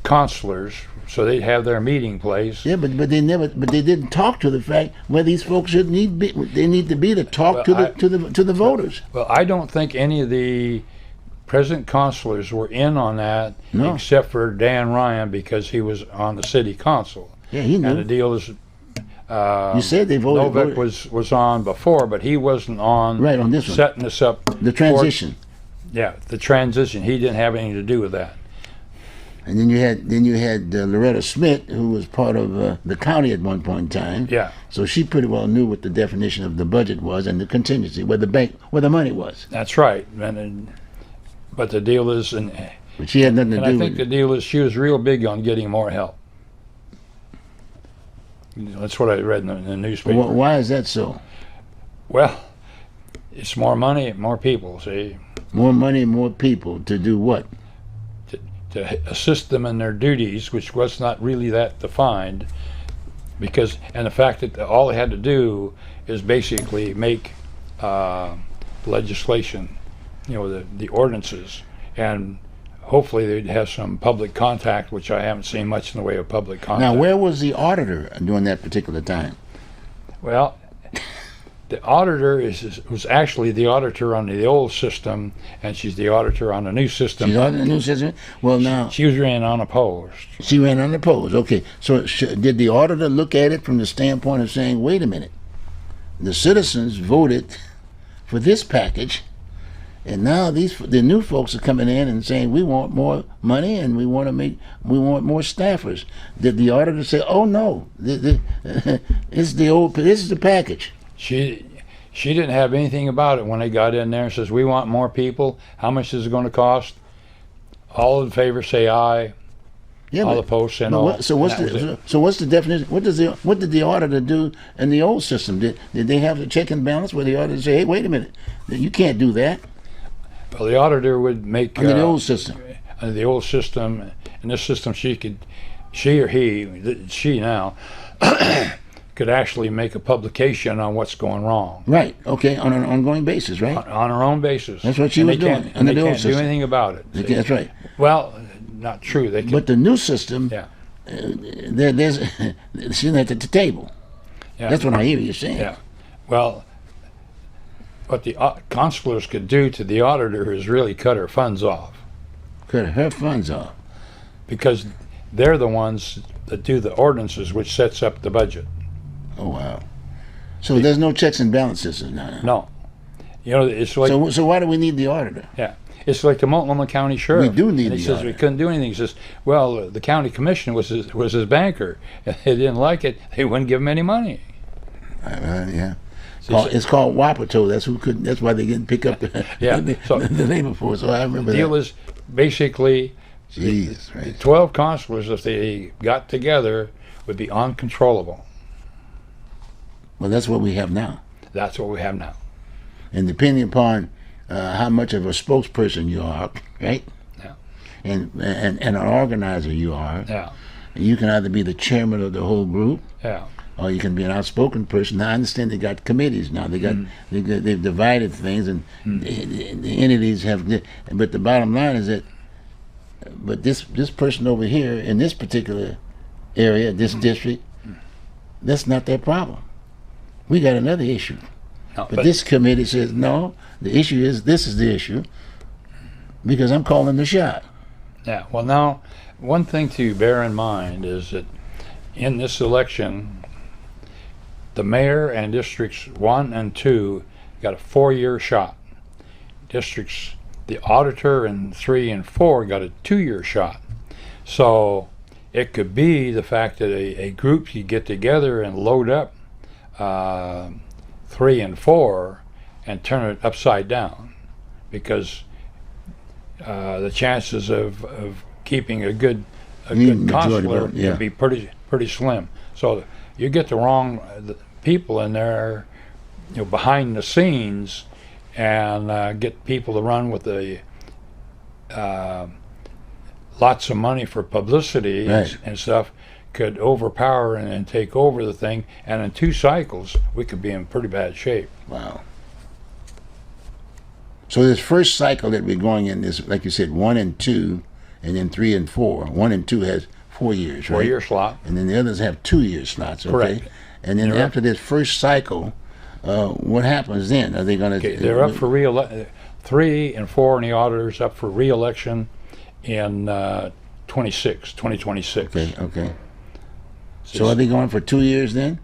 consulars, so they'd have their meeting place.
Yeah, but they never. But they didn't talk to the fact where these folks should need be. They need to be to talk
Well,
to the voters.
Well, I don't think any of the present consulars were in on that,
No.
except for Dan Ryan because he was on the city council.
Yeah, he
And the
knew.
deal is,
You said they voted.
Novak was on before, but he wasn't on
Right, on this one.
setting this up.
The transition.
Yeah, the transition. He didn't have anything to do with that.
And then you had Loretta Smith, who was part of the county at one point in time.
Yeah,
So she pretty well knew what the definition of the budget was and the contingency, where the money was.
that's right. But the deal is, and
But she had nothing to
I
do
think
with
the deal is, she was real big on getting more help. That's what I read in the newspaper.
Why is that so?
Well, it's more money, more people. See,
More money, more people to do what?
to assist them in their duties, which was not really that defined, and the fact that all they had to do is basically make legislation, the ordinances, and hopefully they'd have some public contact, which I haven't seen much in the way of public contact.
Now, where was the auditor during that particular time?
Well, the auditor was actually the auditor on the old system, and she's the auditor on the new system.
She's on the new system. Well, now
She was ran unopposed.
she ran unopposed. Okay, so did the auditor look at it from the standpoint of saying, "Wait a minute, the citizens voted for this package, and now the new folks are coming in and saying we want more money and we want more staffers"? Did the auditor say, "Oh no, this is the package"?
She didn't have anything about it when they got in there and says, we want more people. How much is it going to cost? All in favor say aye.
Yeah,
All
but-
opposed say
but
no.
what- so what's
And that was
the
it.
so what's the definition? What did the auditor do in the old system? Did they have the check and balance where the auditor say, "Hey, wait a minute, you can't do that"?
Well, the auditor would make
Under the old system.
under the old system. In this system, she now could actually make a publication on what's going wrong
Right. Okay. On an ongoing basis, right?
on her own basis.
That's what she
And
was
they can't-
doing
and
under
they
the old
can't do
system.
anything about it.
Okay, that's right.
Well, not true. They can.
But the new system,
Yeah.
there's she's at the table.
Yeah.
That's what I hear you saying.
Yeah. Well, what the consulars could do to the auditor is really cut her funds off,
Cut her funds off.
because they're the ones that do the ordinances, which sets up the budget.
Oh wow. So there's no checks and balances now.
No, it's like
So why do we need the auditor?
it's like the Multnomah County Sheriff.
We do need
And he
the
says we
auditor.
couldn't do anything. He says, well, the county commission was his banker. If they didn't like it, they wouldn't give him any money.
Yeah.
So
It's called Wapato. That's why they didn't pick up the
Yeah, so-
the labor force. So I remember
the deal
that.
is basically
Jeez,
the
right.
12 consulars, if they got together, would be uncontrollable.
Well, that's what we have now.
That's what we have now.
And depending upon how much of a spokesperson you are, right?
Yeah.
And an organizer you are.
Yeah.
You can either be the chairman of the whole group,
Yeah.
or you can be an outspoken person. Now I understand they got committees now. They've divided things, and the entities have. But the bottom line is that, but this person over here in this particular area, this district, that's not their problem. We got another issue.
No,
But this committee says no. The issue is this is the issue because I'm calling the shot.
Yeah. Well, now, one thing to bear in mind is that in this election, the mayor and districts 1 and 2 got a 4-year shot. Districts, the auditor in 3 and 4 got a 2-year shot. So it could be the fact that a group could get together and load up 3 and 4 and turn it upside down, because the chances of keeping a good
Majority
consular
vote, yeah.
can be pretty slim. So you get the wrong people in there, behind the scenes, and get people to run with the lots of money for publicity
Right.
and stuff, could overpower and take over the thing, and in 2 cycles we could be in pretty bad shape.
Wow. So this first cycle that we're going in is, like you said, 1 and 2, and then 3 and 4. 1 and 2 has 4 years, right?
4-year slot.
And then the others have 2-year slots. Okay.
Correct.
And then
You're
after this first cycle, what happens then? Are they going
Okay,
to?
they're up for 3 and 4, and the auditors up for re-election in 2026.
Okay. So are they going for 2 years then,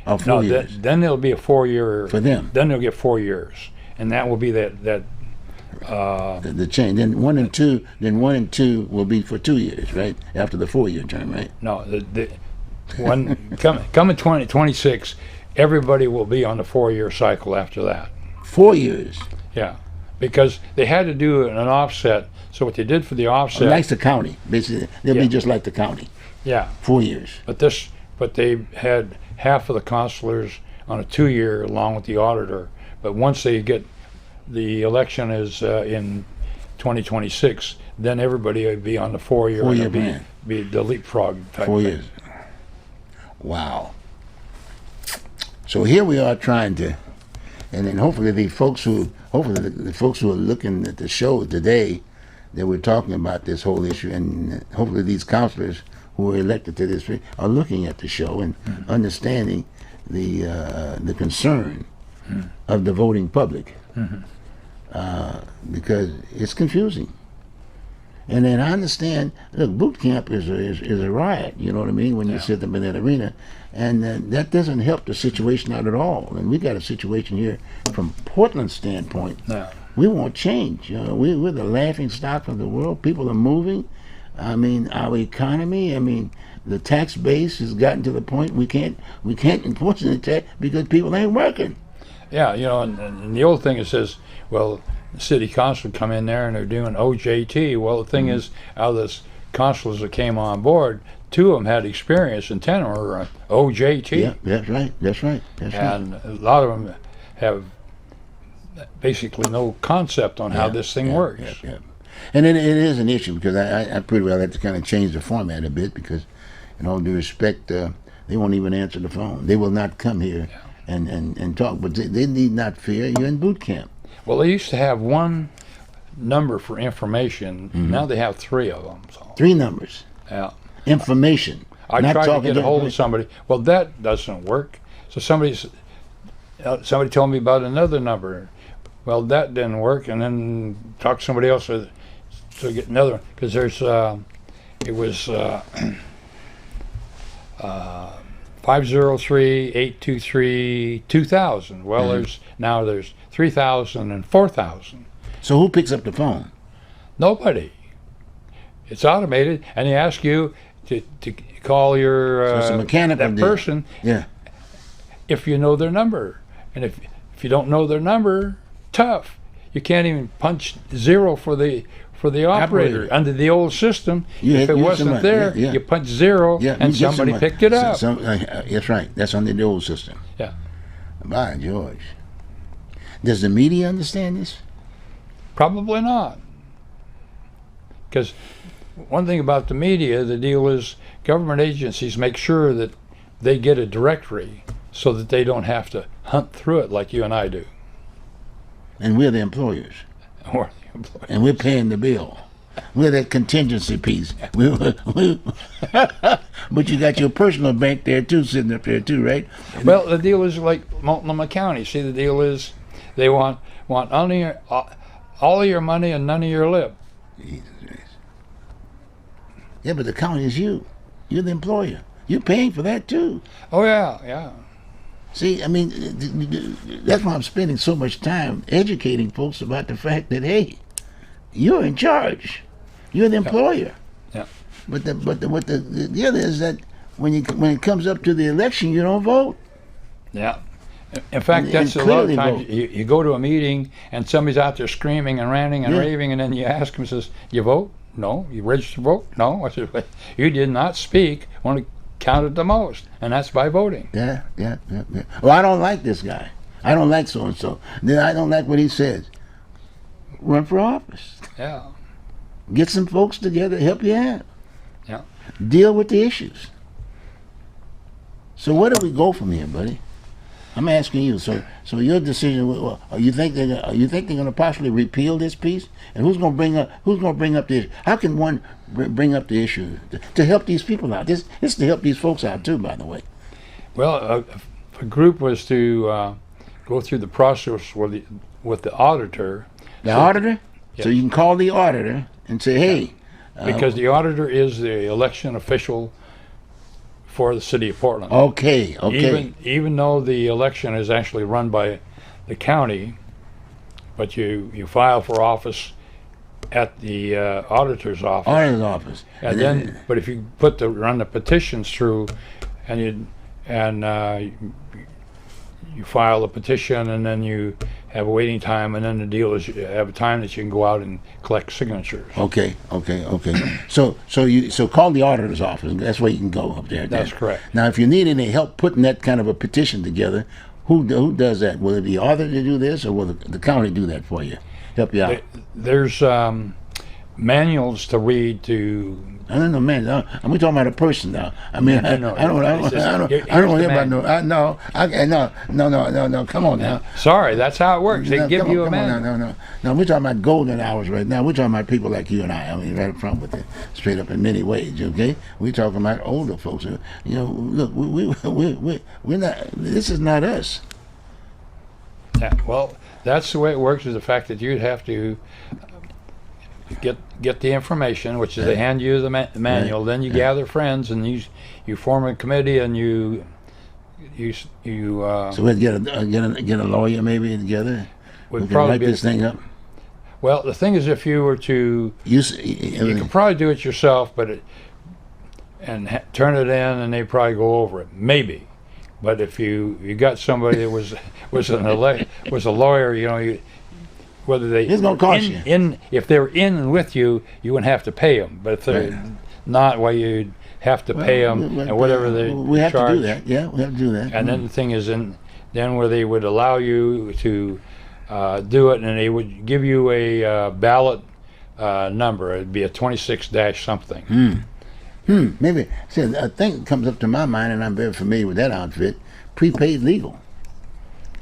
or 4
No,
years
then there'll be a 4-year
for them?
Then they'll get 4 years, and that will be that
The change. Then 1 and 2. Then 1 and 2 will be for 2 years, right? After the 4-year term, right?
no the one coming 2026, everybody will be on the 4-year cycle after that.
4 years.
Yeah, because they had to do an offset. So what they did for the offset,
Like the county, basically, they'll
Yeah.
be just like the county.
yeah,
4 years.
but they had half of the consulars on a 2-year along with the auditor. But once they get the election is in 2026, then everybody would be on the 4-year.
4-year
and it'd
plan.
be the leapfrog type
4
thing.
years. Wow. So here we are trying to, and then hopefully the folks who are looking at the show today, that we're talking about this whole issue, and hopefully these counselors who are elected to this are looking at the show and understanding the concern of the voting public, because it's confusing. And then I understand. Look, boot camp is a riot. You know what I mean? When you sit up in that arena, and that doesn't help the situation out at all. And we got a situation here from Portland's standpoint.
Yeah.
We want change. We're the laughing stock of the world. People are moving. I mean, our economy. I mean, the tax base has gotten to the point we can't enforce the tax because people ain't working.
Yeah, and the old thing it says, well, the city council come in there and they're doing OJT. Well, the thing is, out of those consuls that came on board, 2 of them had experience and 10 were OJT.
Yeah, that's right. That's right.
And a lot of them have basically no concept on how this thing works.
Yeah. And it is an issue because I pretty well have to kind of change the format a bit because, in all due respect, they won't even answer the phone. They will not come here and talk. But they need not fear. You're in boot camp.
Well, they used to have 1 number for information. Now they have 3 of them. So,
3 numbers.
yeah.
Information.
I
not
tried to
talking
get a hold of somebody. Well, that doesn't work. So somebody told me about another number. Well, that didn't work, and then talk to somebody else to get another one. Because there's, it was 503-823-2000. Well, there's 3,000 and 4,000.
So who picks up the phone?
Nobody. It's automated, and they ask you to call your
So it's a mechanical
that
deal.
person
Yeah.
if you know their number, and if you don't know their number, tough. You can't even punch 0 for the operator. Under the old system.
You
If
had-
it
you had
wasn't
somebody-
there,
yeah.
you punch 0,
Yeah,
and
you get
somebody
somebody.
picked it up.
That's right. That's under the old system.
Yeah.
By George. Does the media understand this?
Probably not. Because one thing about the media, the deal is government agencies make sure that they get a directory so that they don't have to hunt through it like you and I do.
And we're the employers.
Or the employee.
And we're paying the bill. We're that contingency piece. But you got your personal bank there too, sitting up there too, right?
Well, the deal is like Multnomah County. See, the deal is they want only all of your money and none of your lib.
Jesus Christ. Yeah, but the county is you. You're the employer. You're paying for that too.
Oh yeah, yeah.
See, I mean, that's why I'm spending so much time educating folks about the fact that, hey, you're in charge. You're the employer.
Yeah.
But the other is that when it comes up to the election, you don't vote.
Yeah. In fact,
And
that's a lot of
clearly
times
vote.
you go to a meeting and somebody's out there screaming and ranting and
Yeah.
raving, and then you ask them, says, "You vote? No. You register to vote? No." I said, "You did not speak when it counted the most, and that's by voting."
Yeah. Well, I don't like this guy. I don't like so and so. Then I don't like what he says. Run for office.
Yeah.
Get some folks together, help you out.
Yeah.
Deal with the issues. So where do we go from here, buddy? I'm asking you. So your decision. Well, you think they're going to possibly repeal this piece? And who's going to bring up the issue? How can one bring up the issue to help these people out? This is to help these folks out too, by the way.
Well, a group was to go through the process with the auditor.
The auditor.
Yes.
So you can call the auditor and say, hey.
Because the auditor is the election official for the city of Portland.
Okay.
Even though the election is actually run by the county, but you file for office at the auditor's office.
Auditor's office.
And then, but if you run the petitions through, and you file a petition, and then you have a waiting time, and then the deal is you have a time that you can go out and collect signatures.
Okay. So call the auditor's office. That's where you can go up there.
That's correct.
Now, if you need any help putting that kind of a petition together, who does that? Will it be the auditor to do this, or will the county do that for you? Help you out?
There's manuals to read to.
I don't know, man. We're talking about a person now. I mean, I don't want everybody no. Come on now.
Sorry, that's how it works. They
No,
give
come
you
on,
a manual.
No. We're talking about golden hours right now. We're talking about people like you and I. I mean, right up front with it, straight up in many ways. Okay, we're talking about older folks. You know, look, we're not. This is not us.
Yeah, well, that's the way it works. Is the fact that you'd have to get the information, which is they hand you the manual. Then you gather friends and you form a committee and you.
So we'd get a lawyer maybe together. We can
probably
write this thing up.
Well, the thing is, if you were to, you could probably do it yourself, but turn it in, and they probably go over it, maybe. But if you got somebody that was a lawyer, you know, whether they
it's gonna cost you.
If they're in with you, you wouldn't have to pay them. But if they're not, well, you'd have to pay them and whatever they
we have
charge.
to do that. Yeah, we have to do that.
And then the thing is, then where they would allow you to do it, and they would give you a ballot number. It'd be a 26- something.
Maybe. See, a thing that comes up to my mind, and I'm very familiar with that outfit. Prepaid legal.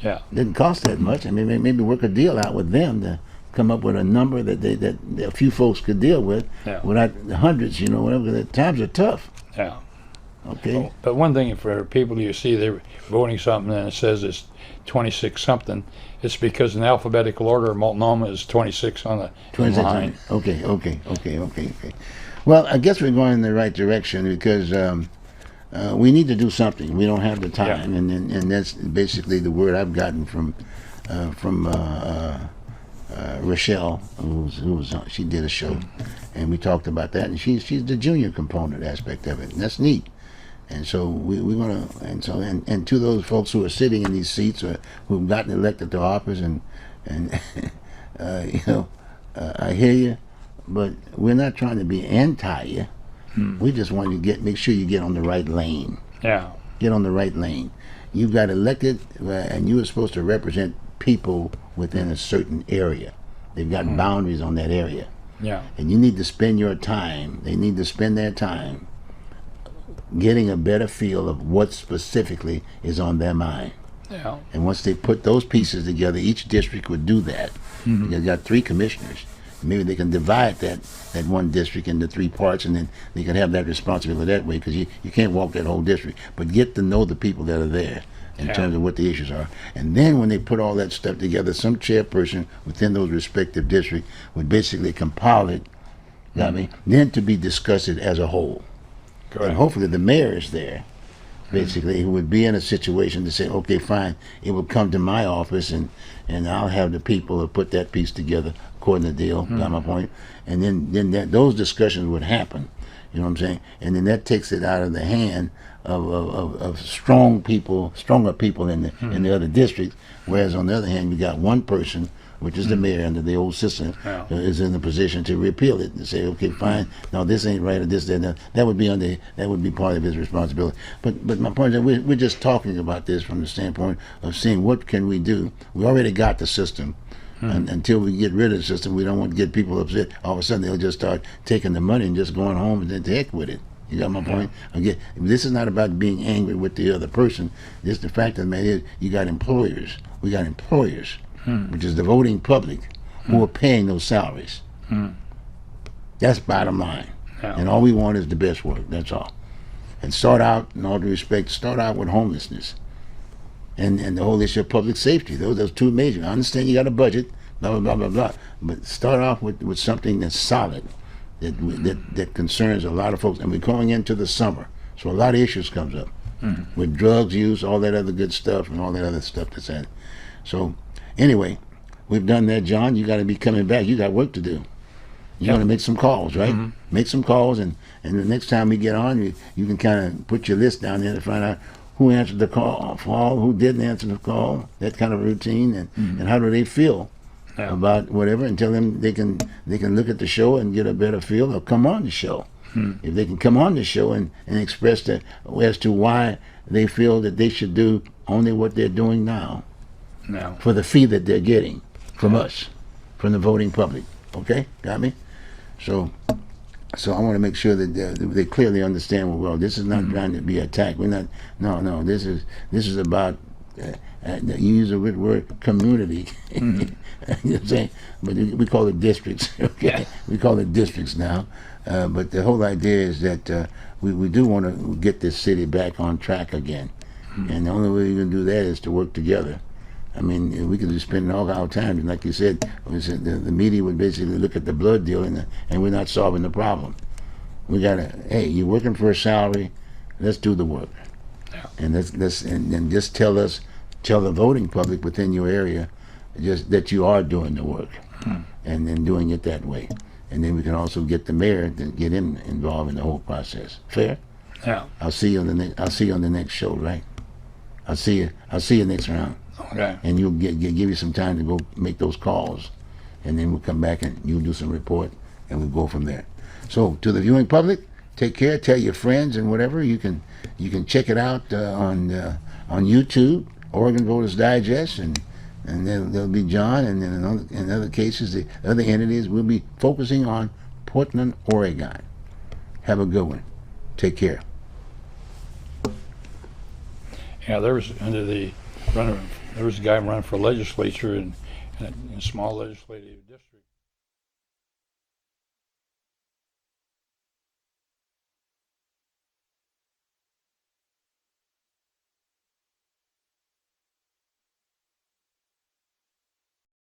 Yeah.
Didn't cost that much. I mean, maybe work a deal out with them to come up with a number that a few folks could deal with, without the hundreds. You know, whatever. The times are tough.
Yeah.
Okay.
But one thing for people, you see they're voting something and it says it's 26 something. It's because in alphabetical order, Multnomah is 26 on the
26.
line.
Okay. Well, I guess we're going in the right direction because we need to do something. We don't have the time, and that's basically the word I've gotten from Rochelle, she did a show, and we talked about that, and she's the junior component aspect of it, and that's neat. And so we're gonna, and to those folks who are sitting in these seats or who've gotten elected to office, and I hear you. But we're not trying to be anti you. We just want you to make sure you get on the right lane.
Yeah.
Get on the right lane. You got elected, and you were supposed to represent people within a certain area. They've got boundaries on that area.
Yeah.
And you need to spend your time, they need to spend their time getting a better feel of what specifically is on their mind.
Yeah.
And once they put those pieces together, each district would do that. They've got 3 commissioners. Maybe they can divide that one district into 3 parts, and then they can have that responsibility that way, because you can't walk that whole district. But get to know the people that are there in terms of what the issues are. And then when they put all that stuff together, some chairperson within those respective districts would basically compile it, got me, then to be discussed as a whole.
Correct.
And hopefully the mayor is there, basically, who would be in a situation to say, okay, fine, it will come to my office, and I'll have the people who put that piece together according to the deal, got my point? And then those discussions would happen, you know what I'm saying? And then that takes it out of the hand of stronger people in the other districts, whereas on the other hand, you got one person, which is the mayor under the old system, is in the position to repeal it and say, okay, fine, no, this ain't right, or this, that would be part of his responsibility. But my point is that we're just talking about this from the standpoint of seeing what can we do. We already got the system. And until we get rid of the system, we don't want to get people upset. All of a sudden, they'll just start taking the money and just going home and then to heck with it. You got my point? Again, this is not about being angry with the other person. Just the fact of the matter is, you got employers. We got employers, which is the voting public, who are paying those salaries. That's bottom line. And all we want is the best work. That's all. And start out, in all due respect, start out with homelessness. And the whole issue of public safety. Those are 2 major. I understand you got a budget, blah, blah, blah, blah, blah. But start off with something that's solid, that concerns a lot of folks. And we're going into the summer, so a lot of issues comes up. With drugs use, all that other good stuff, and all that other stuff that's in. So anyway, we've done that, John. You got to be coming back. You got work to do. You want to make some calls, right? Make some calls, and the next time we get on, you can kind of put your list down there to find out who answered the call, who didn't answer the call, that kind of routine, and how do they feel about whatever, and tell them they can look at the show and get a better feel, or come on the show. If they can come on the show and express as to why they feel that they should do only what they're doing now for the fee that they're getting from us, from the voting public. Okay, got me? So I want to make sure that they clearly understand, well, this is not trying to be attacked. We're not. No. This is about. You use a good word, community. You know what I'm saying? But we call it districts. Okay, we call it districts now. But the whole idea is that we do want to get this city back on track again, and the only way we can do that is to work together. I mean, we could be spending all our time, and like you said, the media would basically look at the blood deal, and we're not solving the problem. We gotta, hey, you're working for a salary, let's do the work, and and just tell the voting public within your area, just that you are doing the work, and then doing it that way, and then we can also get the mayor to get him involved in the whole process. Fair?
Yeah.
I'll see you on the next show, right? I'll see you next round.
Okay.
And you'll give you some time to go make those calls, and then we'll come back and you'll do some report, and we'll go from there. So to the viewing public, take care. Tell your friends and whatever. You can check it out on YouTube, Oregon Voters Digest, and then there'll be John, and then in other cases, the other entities will be focusing on Portland, Oregon. Have a good one. Take care.
Yeah, there was a guy running for legislature in a small legislative district.